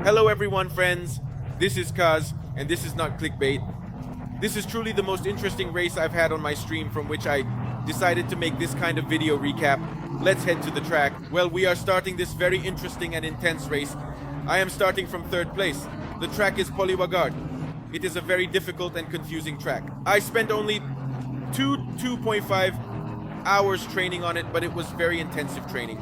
Hello everyone, friends. This is Kuz, and this is not clickbait. This is truly the most interesting race I've had on my stream, from which I decided to make this kind of video recap. Let's head to the track. Well, we are starting this very interesting and intense race. I am starting from third place. The track is Poliwagard. It is a very difficult and confusing track. I spent only 2.5 hours training on it, but it was very intensive training.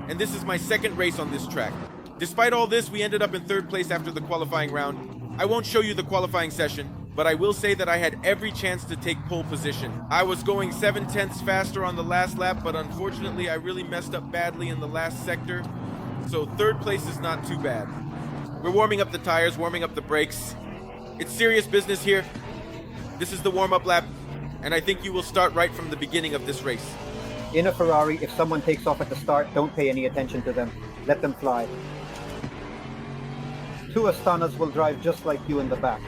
And this is my second race on this track. Despite all this, we ended up in third place after the qualifying round. I won't show you the qualifying session, but I will say that I had every chance to take pole position. I was going 7/10 faster on the last lap, but unfortunately I really messed up badly in the last sector. So third place is not too bad. We're warming up the tires, warming up the brakes. It's serious business here. This is the warm-up lap, and I think you will start right from the beginning of this race. In a Ferrari, if someone takes off at the start, don't pay any attention to them. Let them fly. Two Astanas will drive just like you in the back.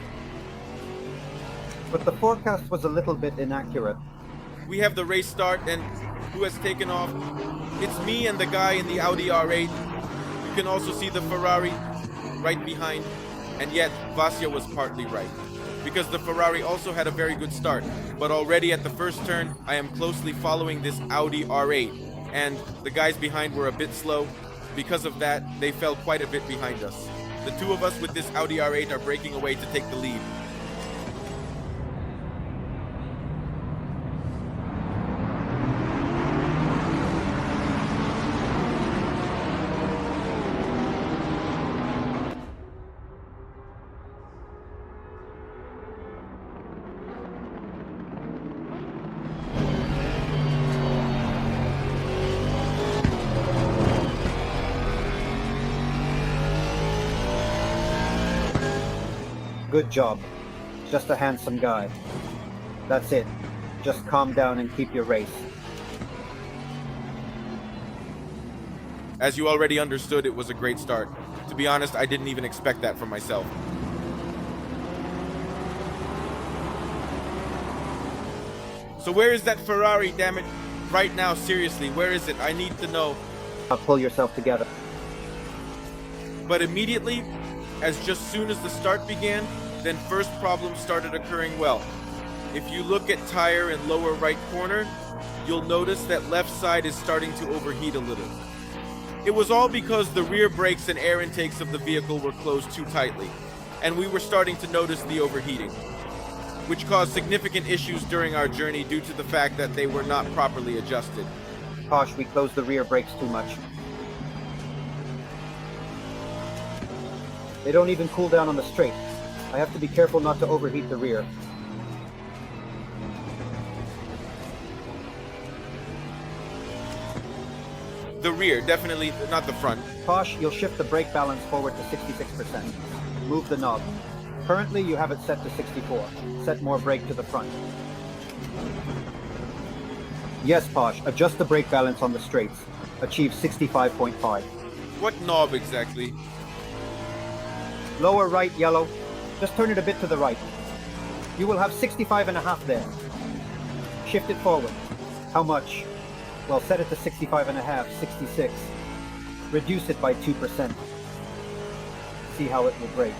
But the forecast was a little bit inaccurate. We have the race start, and who has taken off? It's me and the guy in the Audi R8. You can also see the Ferrari right behind, and yet Vasya was partly right, because the Ferrari also had a very good start. But already at the first turn, I am closely following this Audi R8, and the guys behind were a bit slow. Because of that, they fell quite a bit behind us. The two of us with this Audi R8 are breaking away to take the lead. Good job. Just a handsome guy. That's it. Just calm down and keep your race. As you already understood, it was a great start. To be honest, I didn't even expect that from myself. So where is that Ferrari, damn it? Right now, seriously, where is it? I need to know. Pull yourself together. But immediately, as just soon as the start began, then first problems started occurring. Well, if you look at tire in lower right corner, you'll notice that left side is starting to overheat a little. It was all because the rear brakes and air intakes of the vehicle were closed too tightly, and we were starting to notice the overheating, which caused significant issues during our journey due to the fact that they were not properly adjusted. Posh, we closed the rear brakes too much. They don't even cool down on the straight. I have to be careful not to overheat the rear. The rear, definitely not the front. Posh, you'll shift the brake balance forward to 66%. Move the knob. Currently, you have it set to 64. Set more brake to the front. Yes, Posh, adjust the brake balance on the straights. Achieve 65.5. What knob exactly? Lower right, yellow. Just turn it a bit to the right. You will have 65.5 there. Shift it forward. How much? Well, set it to 65.5, 66. Reduce it by 2%. See how it will brake.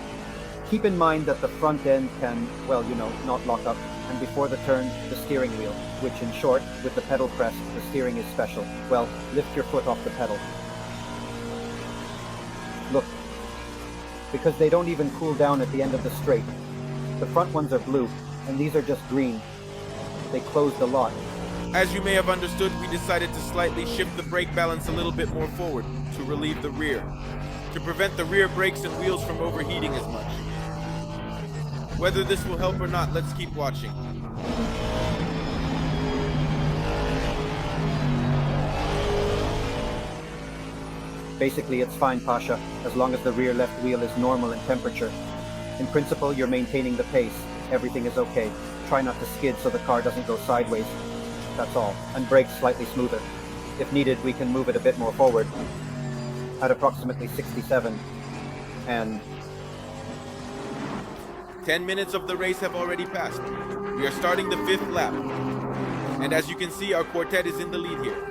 Keep in mind that the front end can, well, not lock up. And before the turn, the steering wheel, which in short, with the pedal pressed, the steering is special. Well, lift your foot off the pedal. Look. Because they don't even cool down at the end of the straight. The front ones are blue, and these are just green. They closed a lot. As you may have understood, we decided to slightly shift the brake balance a little bit more forward to relieve the rear, to prevent the rear brakes and wheels from overheating as much. Whether this will help or not, let's keep watching. Basically, it's fine, Pasha, as long as the rear left wheel is normal in temperature. In principle, you're maintaining the pace. Everything is okay. Try not to skid so the car doesn't go sideways. That's all. And brake slightly smoother. If needed, we can move it a bit more forward. At approximately 67. And 10 minutes of the race have already passed. We are starting the 5th lap. And as you can see, our quartet is in the lead here.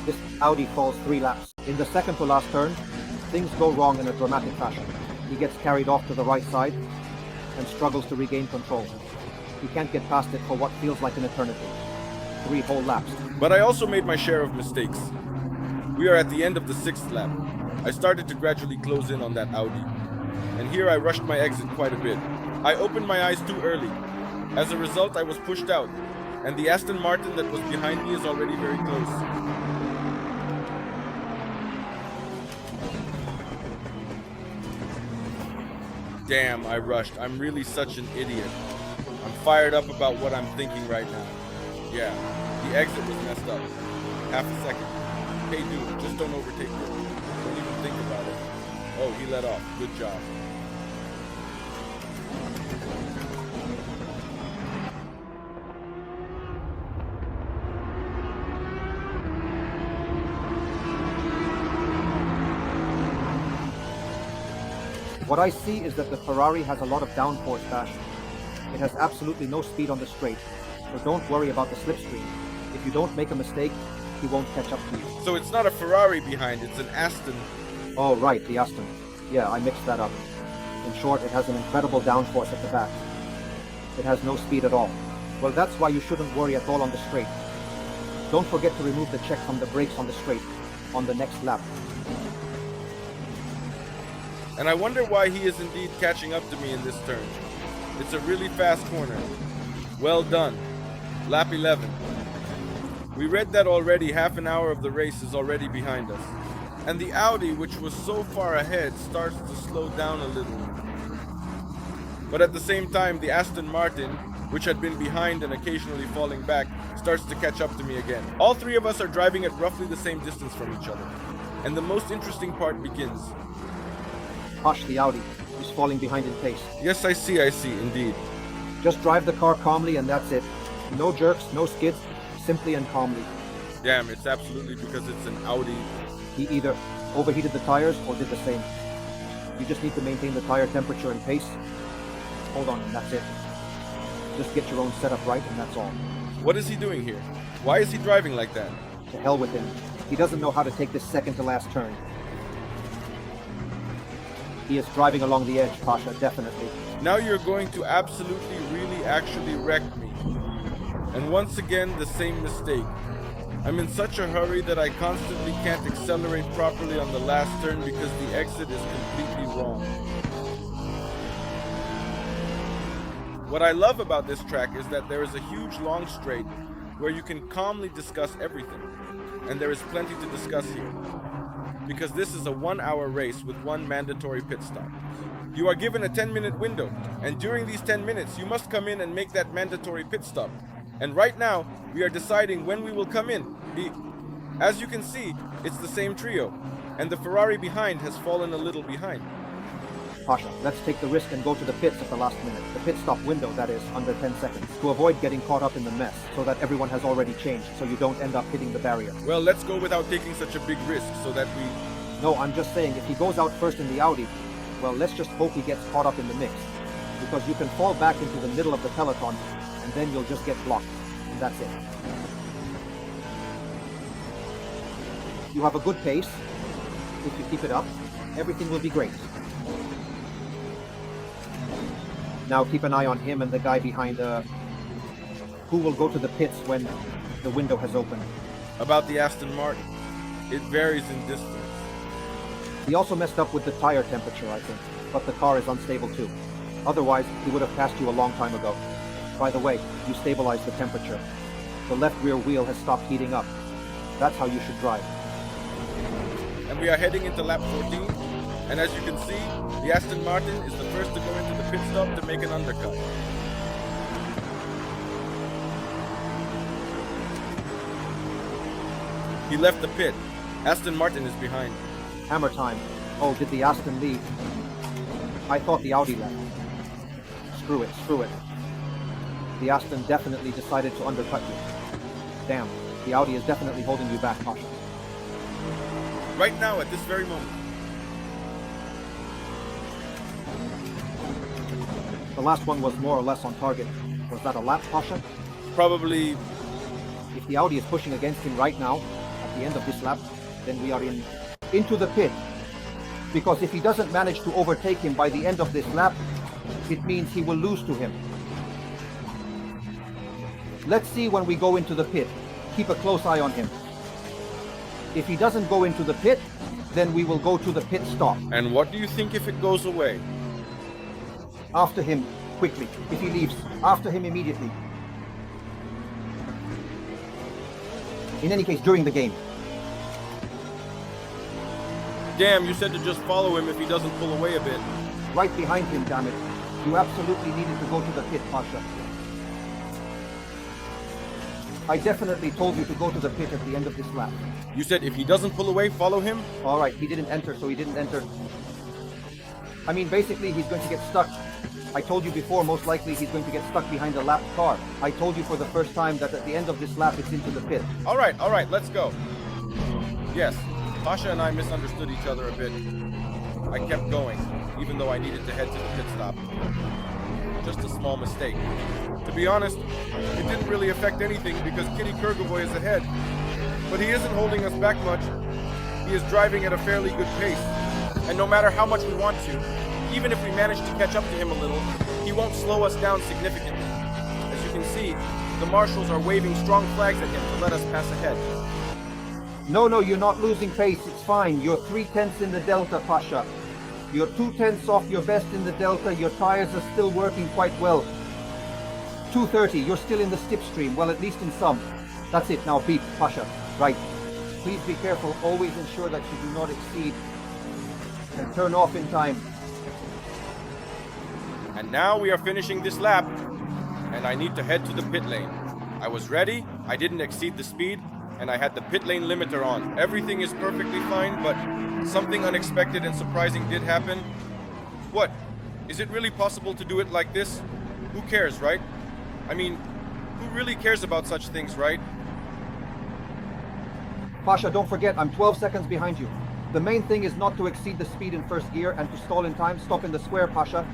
this Audi falls 3 laps. In the second to last turn, things go wrong in a dramatic fashion. He gets carried off to the right side and struggles to regain control. He can't get past it for what feels like an eternity. 3 whole laps. But I also made my share of mistakes. We are at the end of the 6th lap. I started to gradually close in on that Audi. And here I rushed my exit quite a bit. I opened my eyes too early. As a result, I was pushed out. And the Aston Martin that was behind me is already very close. Damn, I rushed. I'm really such an idiot. I'm fired up about what I'm thinking right now. Yeah, the exit was messed up. Half a second. Hey dude, just don't overtake it. Don't even think about it. Oh, he let off. Good job. What I see is that the Ferrari has a lot of downforce dash. It has absolutely no speed on the straight, so don't worry about the slipstream. If you don't make a mistake, he won't catch up to you. So it's not a Ferrari behind, it's an Aston. Oh right, the Aston. Yeah, I mixed that up. In short, it has an incredible downforce at the back. It has no speed at all. Well, that's why you shouldn't worry at all on the straight. Don't forget to remove the check from the brakes on the straight, on the next lap. And I wonder why he is indeed catching up to me in this turn. It's a really fast corner. Well done. Lap 11. We read that already half an hour of the race is already behind us. And the Audi, which was so far ahead, starts to slow down a little. But at the same time, the Aston Martin, which had been behind and occasionally falling back, starts to catch up to me again. All 3 of us are driving at roughly the same distance from each other. And the most interesting part begins. Hush, the Audi is falling behind in pace. Yes, I see, indeed. Just drive the car calmly and that's it. No jerks, no skids, simply and calmly. Damn, it's absolutely because it's an Audi. He either overheated the tires or did the same. You just need to maintain the tire temperature and pace. Hold on, and that's it. Just get your own setup right and that's all. What is he doing here? Why is he driving like that? To hell with him. He doesn't know how to take this second to last turn. He is driving along the edge, Pasha, definitely. Now you're going to absolutely, really, actually wreck me. And once again, the same mistake. I'm in such a hurry that I constantly can't accelerate properly on the last turn because the exit is completely wrong. What I love about this track is that there is a huge long straight where you can calmly discuss everything. And there is plenty to discuss here. Because this is a 1-hour race with 1 mandatory pit stop. You are given a 10-minute window, and during these 10 minutes, you must come in and make that mandatory pit stop. And right now, we are deciding when we will come in. As you can see, it's the same trio, and the Ferrari behind has fallen a little behind. Pasha, let's take the risk and go to the pits at the last minute. The pit stop window, that is, under 10 seconds, to avoid getting caught up in the mess, so that everyone has already changed, so you don't end up hitting the barrier. Well, let's go without taking such a big risk, so that we... No, I'm just saying, if he goes out first in the Audi, well, let's just hope he gets caught up in the mix. Because you can fall back into the middle of the peloton, and then you'll just get blocked. And that's it. You have a good pace. If you keep it up, everything will be great. Now keep an eye on him and the guy behind who will go to the pits when the window has opened. About the Aston Martin, it varies in distance. He also messed up with the tire temperature, I think, but the car is unstable too. Otherwise, he would have passed you a long time ago. By the way, you stabilized the temperature. The left rear wheel has stopped heating up. That's how you should drive. And we are heading into lap 14. And as you can see, the Aston Martin is the first to go into the pit stop to make an undercut. He left the pit. Aston Martin is behind. Hammer time. Oh, did the Aston leave? I thought the Audi left. Screw it. The Aston definitely decided to undercut you. Damn, the Audi is definitely holding you back, Pasha. Right now, at this very moment. The last one was more or less on target. Was that a lap, Pasha? Probably. If the Audi is pushing against him right now, at the end of this lap, then we are into the pit. Because if he doesn't manage to overtake him by the end of this lap, it means he will lose to him. Let's see when we go into the pit. Keep a close eye on him. If he doesn't go into the pit, then we will go to the pit stop. And what do you think if it goes away? After him, quickly. If he leaves, after him immediately. In any case, during the game. Damn, you said to just follow him if he doesn't pull away a bit. Right behind him, damn it. You absolutely needed to go to the pit, Pasha. I definitely told you to go to the pit at the end of this lap. You said if he doesn't pull away, follow him? Alright, he didn't enter, so he didn't enter. I mean, basically, he's going to get stuck. I told you before, most likely he's going to get stuck behind a lapped car. I told you for the first time that at the end of this lap, it's into the pit. Alright, let's go. Yes, Pasha and I misunderstood each other a bit. I kept going, even though I needed to head to the pit stop. Just a small mistake. To be honest, it didn't really affect anything because Kitty Kurgovoy is ahead. But he isn't holding us back much. He is driving at a fairly good pace. And no matter how much we want to, even if we manage to catch up to him a little, he won't slow us down significantly. As you can see, the marshals are waving strong flags at him to let us pass ahead. No, you're not losing pace. It's fine. You're 3/10 in the Delta, Pasha. You're 2/10 off your best in the Delta. Your tires are still working quite well. 230, you're still in the slipstream. Well, at least in some. That's it. Now beep, Pasha. Right. Please be careful. Always ensure that you do not exceed. And turn off in time. And now we are finishing this lap. And I need to head to the pit lane. I was ready. I didn't exceed the speed. And I had the pit lane limiter on. Everything is perfectly fine, but something unexpected and surprising did happen. What? Is it really possible to do it like this? Who cares, right? I mean, who really cares about such things, right? Pasha, don't forget, I'm 12 seconds behind you. The main thing is not to exceed the speed in first gear and to stall in time. Stop in the square, Pasha.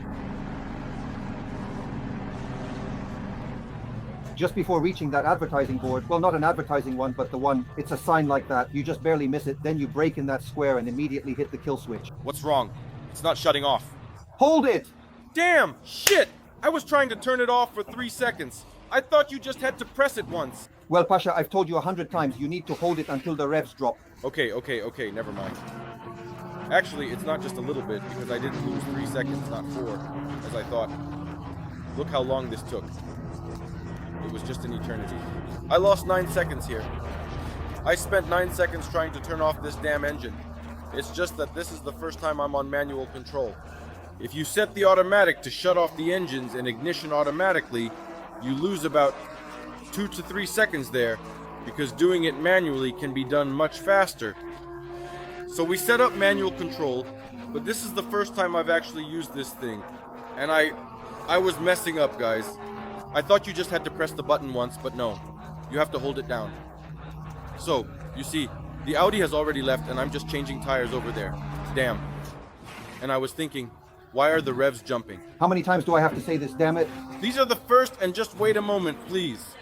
Just before reaching that advertising board, well, not an advertising one, but the one, it's a sign like that. You just barely miss it, then you brake in that square and immediately hit the kill switch. What's wrong? It's not shutting off. Hold it! Damn! Shit! I was trying to turn it off for 3 seconds. I thought you just had to press it once. Well, Pasha, I've told you 100 times, you need to hold it until the revs drop. Okay, never mind. Actually, it's not just a little bit, because I didn't lose 3 seconds, not 4, as I thought. Look how long this took. It was just an eternity. I lost 9 seconds here. I spent 9 seconds trying to turn off this damn engine. It's just that this is the first time I'm on manual control. If you set the automatic to shut off the engines and ignition automatically, you lose about 2 to 3 seconds there, because doing it manually can be done much faster. So we set up manual control, but this is the first time I've actually used this thing. And I was messing up, guys. I thought you just had to press the button once, but no. You have to hold it down. So, you see, the Audi has already left and I'm just changing tires over there. Damn. And I was thinking, why are the revs jumping? How many times do I have to say this, damn it? These are the first, and just wait a moment, please.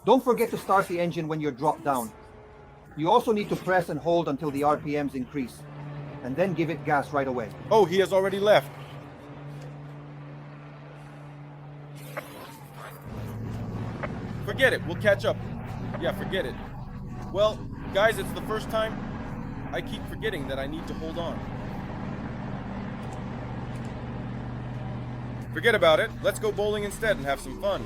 Don't forget to start the engine when you're dropped down. You also need to press and hold until the RPMs increase. And then give it gas right away. Oh, he has already left. Forget it, we'll catch up. Yeah, forget it. Well, guys, it's the first time I keep forgetting that I need to hold on. Forget about it. Let's go bowling instead and have some fun.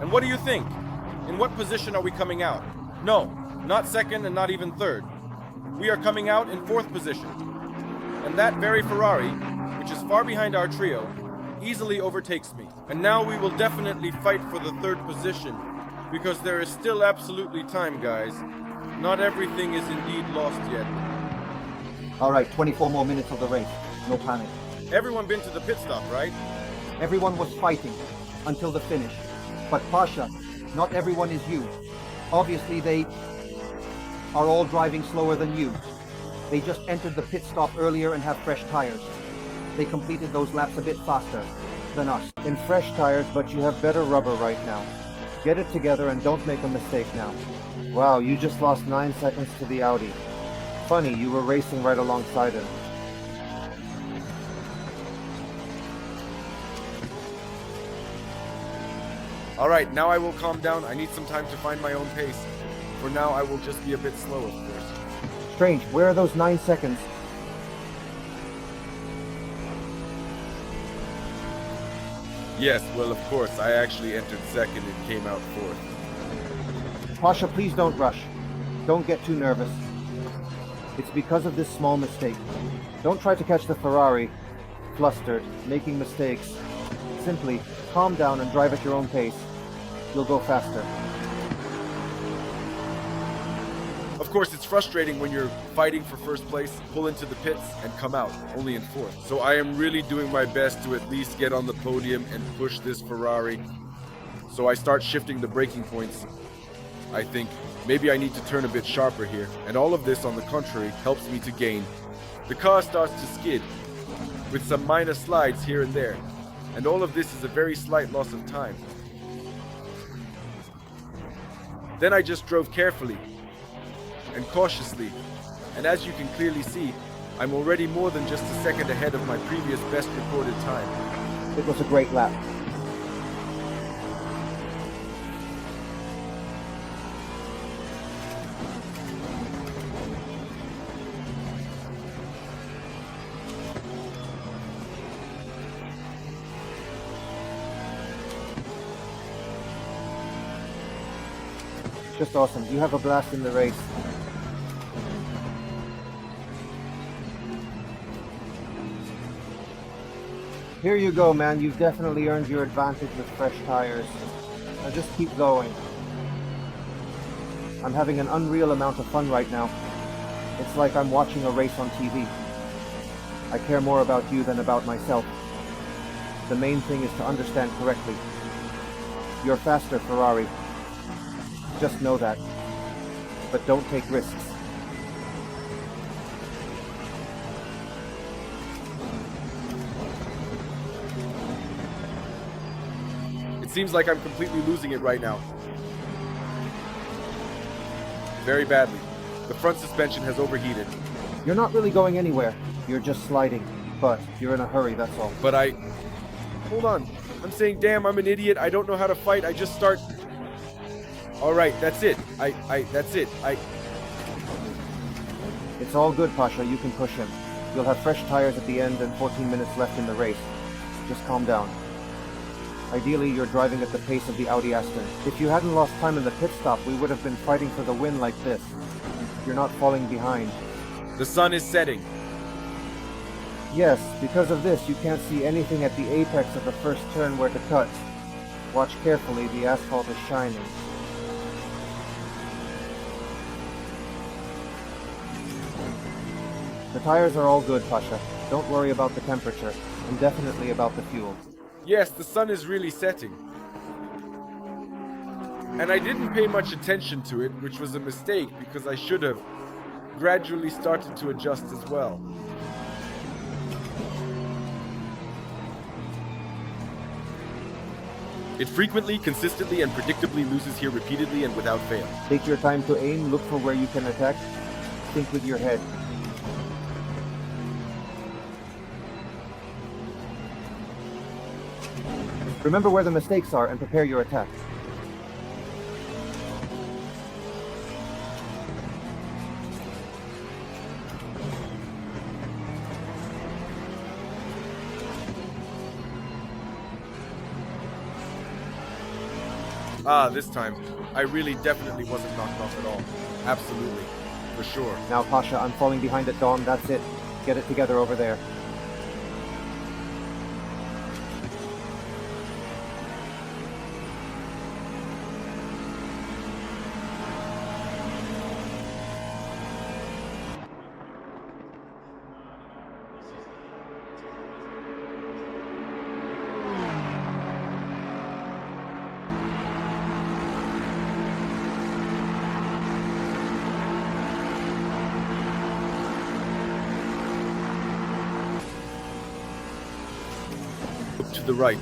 And what do you think? In what position are we coming out? No, not second and not even third. We are coming out in 4th position. And that very Ferrari, which is far behind our trio, easily overtakes me. And now we will definitely fight for the 3rd position, because there is still absolutely time, guys. Not everything is indeed lost yet. Alright, 24 more minutes of the race. No panic. Everyone been to the pit stop, right? Everyone was fighting until the finish. But Pasha, not everyone is you. Obviously they are all driving slower than you. They just entered the pit stop earlier and have fresh tires. They completed those laps a bit faster than us. In fresh tires, but you have better rubber right now. Get it together and don't make a mistake now. Wow, you just lost 9 seconds to the Audi. Funny, you were racing right alongside him. Alright, now I will calm down. I need some time to find my own pace. For now, I will just be a bit slow, of course. Strange, where are those 9 seconds? Yes, well, of course, I actually entered second and came out fourth. Pasha, please don't rush. Don't get too nervous. It's because of this small mistake. Don't try to catch the Ferrari, flustered, making mistakes. Simply calm down and drive at your own pace. You'll go faster. Of course, it's frustrating when you're fighting for first place, pull into the pits, and come out, only in fourth. So I am really doing my best to at least get on the podium and push this Ferrari. So I start shifting the braking points. I think maybe I need to turn a bit sharper here, and all of this, on the contrary, helps me to gain. The car starts to skid, with some minor slides here and there, and all of this is a very slight loss of time. Then I just drove carefully and cautiously, and as you can clearly see, I'm already more than just a second ahead of my previous best recorded time. It was a great lap. Just awesome. You have a blast in the race. Here you go, man. You've definitely earned your advantage with fresh tires. Now just keep going. I'm having an unreal amount of fun right now. It's like I'm watching a race on TV. I care more about you than about myself. The main thing is to understand correctly. You're faster, Ferrari. Just know that. But don't take risks. It seems like I'm completely losing it right now. Very badly. The front suspension has overheated. You're not really going anywhere. You're just sliding. But you're in a hurry, that's all. But hold on. I'm saying, damn, I'm an idiot. I don't know how to fight. I just start... Alright, that's it. That's it. It's all good, Pasha. You can push him. You'll have fresh tires at the end and 14 minutes left in the race. Just calm down. Ideally, you're driving at the pace of the Audi Aston. If you hadn't lost time in the pit stop, we would have been fighting for the win like this. You're not falling behind. The sun is setting. Yes, because of this, you can't see anything at the apex of the first turn where to cut. Watch carefully, the asphalt is shining. The tires are all good, Pasha. Don't worry about the temperature, and definitely about the fuel. Yes, the sun is really setting. And I didn't pay much attention to it, which was a mistake because I should have gradually started to adjust as well. It frequently, consistently, and predictably loses here repeatedly and without fail. Take your time to aim, look for where you can attack. Think with your head. Remember where the mistakes are and prepare your attack. This time, I really definitely wasn't knocked off at all. Absolutely. For sure. Now, Pasha, I'm falling behind at dawn. That's it. Get it together over there. the right.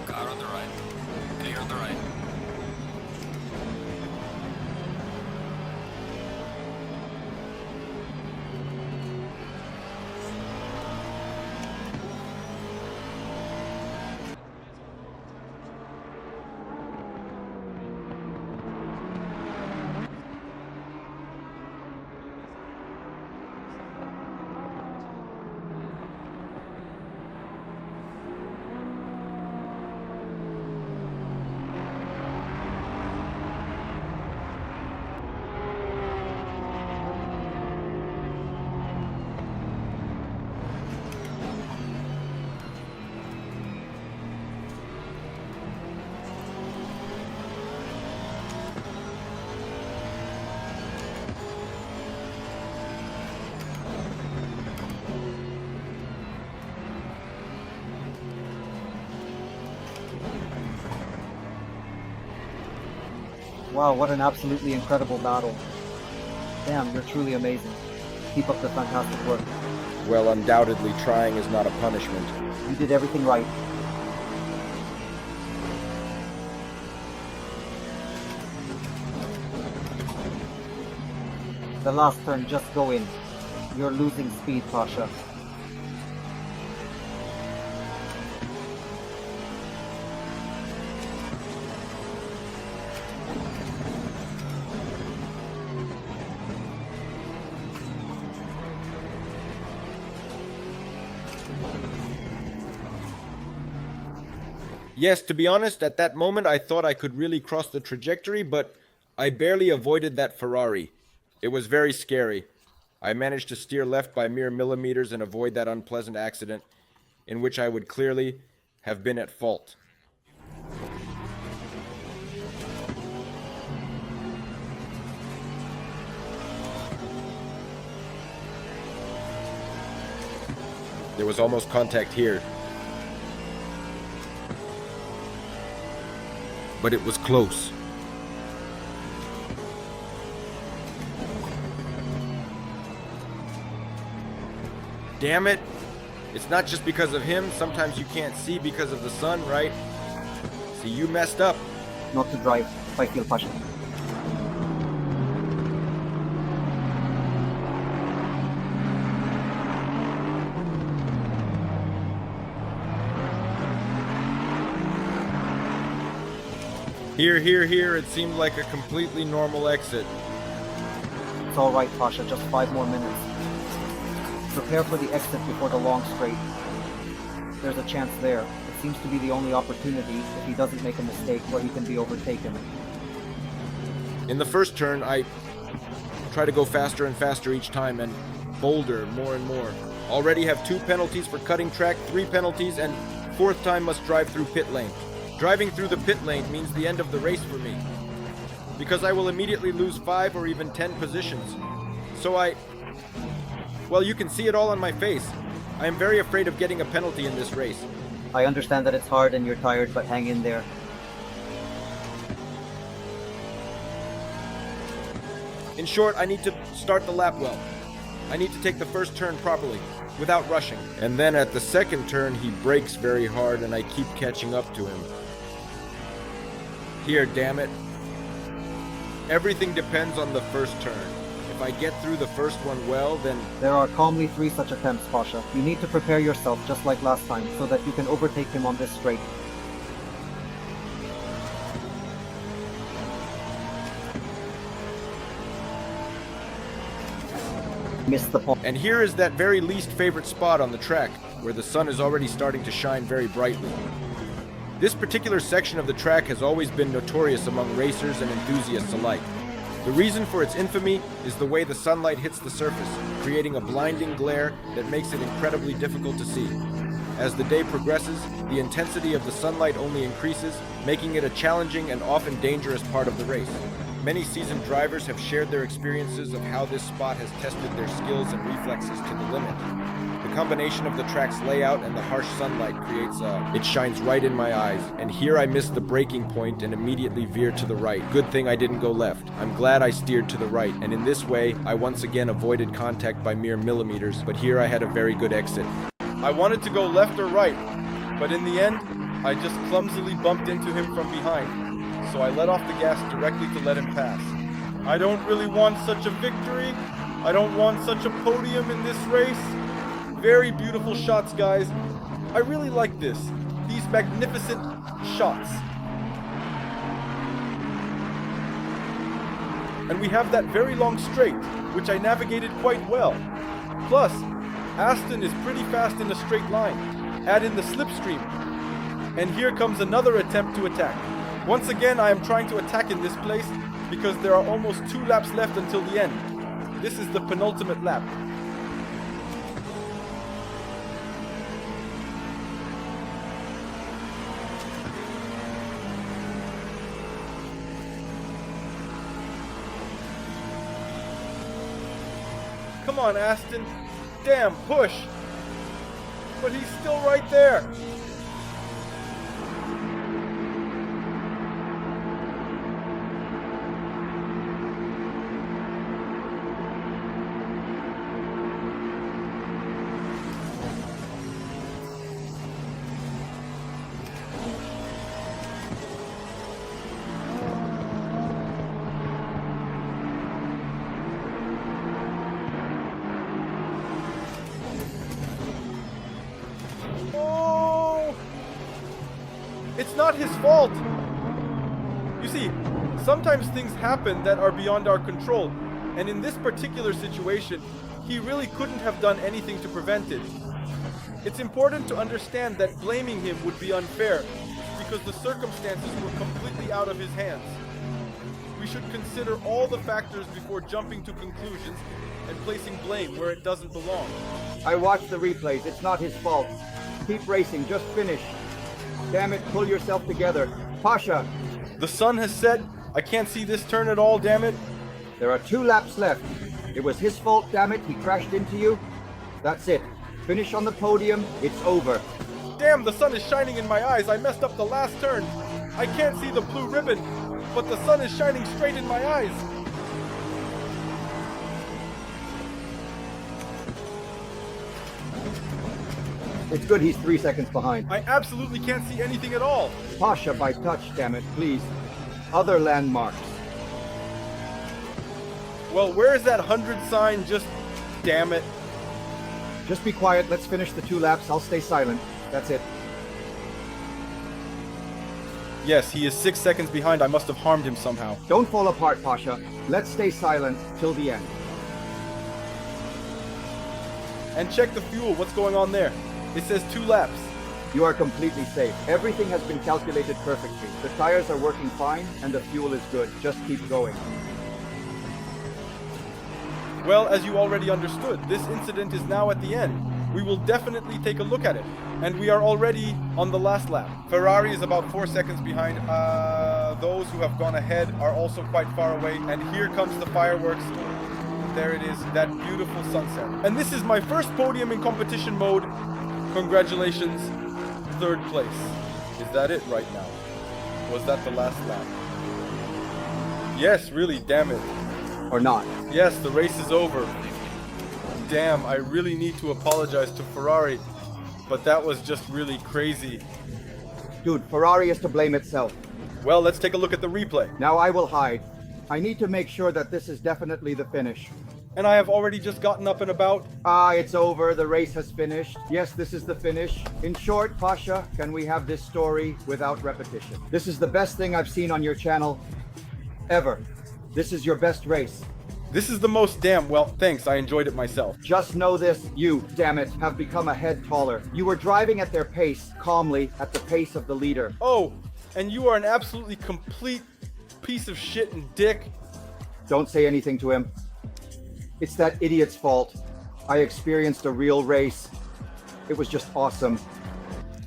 Car on the right. Clear on the right. Wow, what an absolutely incredible battle. Damn, you're truly amazing. Keep up the fantastic work. Well, undoubtedly trying is not a punishment. You did everything right. The last turn, just go in. You're losing speed, Pasha. Yes, to be honest, at that moment I thought I could really cross the trajectory, but I barely avoided that Ferrari. It was very scary. I managed to steer left by mere millimeters and avoid that unpleasant accident, in which I would clearly have been at fault. There was almost contact here. But it was close. Damn it! It's not just because of him. Sometimes you can't see because of the sun, right? See, you messed up. Not to drive. I feel Pasha. Here, it seemed like a completely normal exit. It's alright, Pasha. Just 5 more minutes. Prepare for the exit before the long straight. There's a chance there. It seems to be the only opportunity, if he doesn't make a mistake, where he can be overtaken. In the first turn, I try to go faster and faster each time, and bolder more and more. Already have 2 penalties for cutting track, 3 penalties, and 4th time must drive through pit lane. Driving through the pit lane means the end of the race for me, because I will immediately lose 5 or even 10 positions. So well, you can see it all on my face. I am very afraid of getting a penalty in this race. I understand that it's hard and you're tired, but hang in there. In short, I need to start the lap well. I need to take the first turn properly, without rushing. And then at the second turn, he brakes very hard and I keep catching up to him. Here, damn it. Everything depends on the first turn. If I get through the first one well, then... There are calmly 3 such attempts, Pasha. You need to prepare yourself just like last time, so that you can overtake him on this straight. Missed the point. And here is that very least favorite spot on the track, where the sun is already starting to shine very brightly. This particular section of the track has always been notorious among racers and enthusiasts alike. The reason for its infamy is the way the sunlight hits the surface, creating a blinding glare that makes it incredibly difficult to see. As the day progresses, the intensity of the sunlight only increases, making it a challenging and often dangerous part of the race. Many seasoned drivers have shared their experiences of how this spot has tested their skills and reflexes to the limit. The combination of the track's layout and the harsh sunlight it shines right in my eyes. And here I missed the braking point and immediately veered to the right. Good thing I didn't go left. I'm glad I steered to the right, and in this way, I once again avoided contact by mere millimeters, but here I had a very good exit. I wanted to go left or right, but in the end, I just clumsily bumped into him from behind, so I let off the gas directly to let him pass. I don't really want such a victory. I don't want such a podium in this race. Very beautiful shots, guys. I really like this. These magnificent shots. And we have that very long straight, which I navigated quite well. Plus, Aston is pretty fast in a straight line. Add in the slipstream. And here comes another attempt to attack. Once again, I am trying to attack in this place because there are almost 2 laps left until the end. This is the penultimate lap. Come on, Aston. Damn, push. But he's still right there. It's not his fault. You see, sometimes things happen that are beyond our control, and in this particular situation, he really couldn't have done anything to prevent it. It's important to understand that blaming him would be unfair, because the circumstances were completely out of his hands. We should consider all the factors before jumping to conclusions and placing blame where it doesn't belong. I watched the replays. It's not his fault. Keep racing. Just finish. Damn it, pull yourself together. Pasha! The sun has set. I can't see this turn at all, damn it. There are 2 laps left. It was his fault, damn it. He crashed into you. That's it. Finish on the podium. It's over. Damn, the sun is shining in my eyes. I messed up the last turn. I can't see the blue ribbon, but the sun is shining straight in my eyes. It's good he's 3 seconds behind. I absolutely can't see anything at all. Pasha by touch, damn it, please. Other landmarks. Well, where is that 100 sign? Just damn it. Just be quiet. Let's finish the 2 laps. I'll stay silent. That's it. Yes, he is 6 seconds behind. I must have harmed him somehow. Don't fall apart, Pasha. Let's stay silent till the end. And check the fuel. What's going on there? It says 2 laps. You are completely safe. Everything has been calculated perfectly. The tires are working fine and the fuel is good. Just keep going. Well, as you already understood, this incident is now at the end. We will definitely take a look at it. And we are already on the last lap. Ferrari is about 4 seconds behind. Those who have gone ahead are also quite far away. And here comes the fireworks. There it is, that beautiful sunset. And this is my first podium in competition mode. Congratulations, 3rd place. Is that it right now? Was that the last lap? Yes, really, damn it. Or not. Yes, the race is over. Damn, I really need to apologize to Ferrari, but that was just really crazy. Dude, Ferrari is to blame itself. Well, let's take a look at the replay. Now I will hide. I need to make sure that this is definitely the finish. And I have already just gotten up and about. It's over. The race has finished. Yes, this is the finish. In short, Pasha, can we have this story without repetition? This is the best thing I've seen on your channel ever. This is your best race. This is the most well, thanks, I enjoyed it myself. Just know this, you, damn it, have become a head taller. You were driving at their pace, calmly, at the pace of the leader. Oh, and you are an absolutely complete piece of shit and dick. Don't say anything to him. It's that idiot's fault. I experienced a real race. It was just awesome.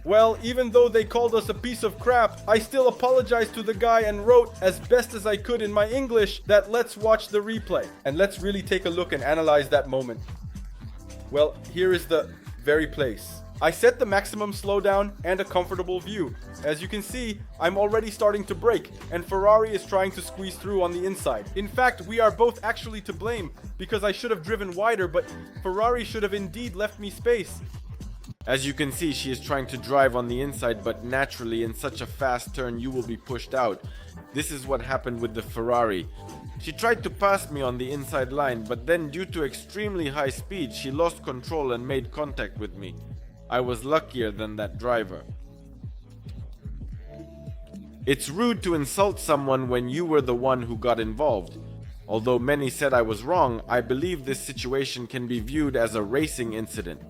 Well, even though they called us a piece of crap, I still apologized to the guy and wrote as best as I could in my English that let's watch the replay. And let's really take a look and analyze that moment. Well, here is the very place. I set the maximum slowdown and a comfortable view. As you can see, I'm already starting to brake, and Ferrari is trying to squeeze through on the inside. In fact, we are both actually to blame, because I should have driven wider, but Ferrari should have indeed left me space. As you can see, she is trying to drive on the inside, but naturally in such a fast turn you will be pushed out. This is what happened with the Ferrari. She tried to pass me on the inside line, but then due to extremely high speed she lost control and made contact with me. I was luckier than that driver. It's rude to insult someone when you were the one who got involved. Although many said I was wrong, I believe this situation can be viewed as a racing incident.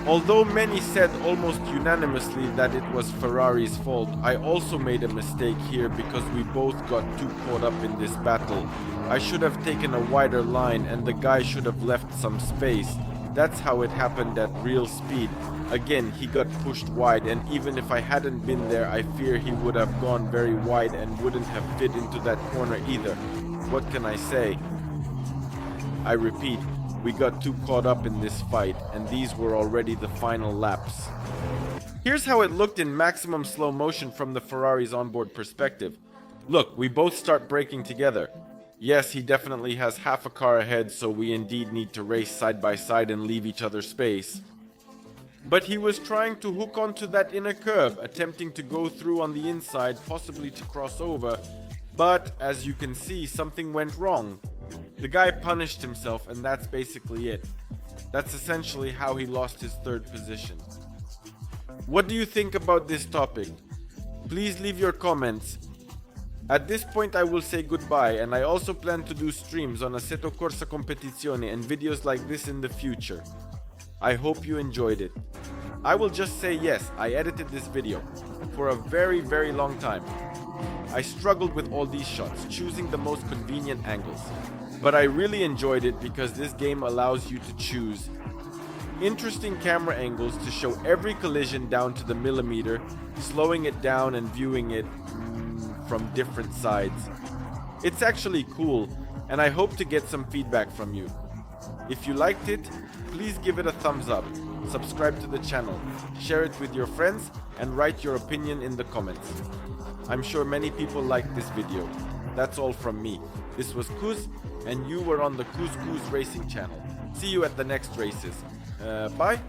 Although many said almost unanimously that it was Ferrari's fault, I also made a mistake here because we both got too caught up in this battle. I should have taken a wider line and the guy should have left some space. That's how it happened at real speed. Again, he got pushed wide, and even if I hadn't been there, I fear he would have gone very wide and wouldn't have fit into that corner either. What can I say? I repeat, we got too caught up in this fight, and these were already the final laps. Here's how it looked in maximum slow motion from the Ferrari's onboard perspective. Look, we both start braking together. Yes, he definitely has half a car ahead, so we indeed need to race side by side and leave each other space. But he was trying to hook onto that inner curb, attempting to go through on the inside, possibly to cross over. But, as you can see, something went wrong. The guy punished himself, and that's basically it. That's essentially how he lost his third position. What do you think about this topic? Please leave your comments. At this point I will say goodbye, and I also plan to do streams on Assetto Corsa Competizione and videos like this in the future. I hope you enjoyed it. I will just say yes, I edited this video for a very long time. I struggled with all these shots, choosing the most convenient angles. But I really enjoyed it because this game allows you to choose interesting camera angles to show every collision down to the millimeter, slowing it down and viewing it from different sides. It's actually cool, and I hope to get some feedback from you. If you liked it, please give it a thumbs up, subscribe to the channel, share it with your friends, and write your opinion in the comments. I'm sure many people liked this video. That's all from me. This was Kus, and you were on the Kus-Kus Racing channel. See you at the next races. Bye!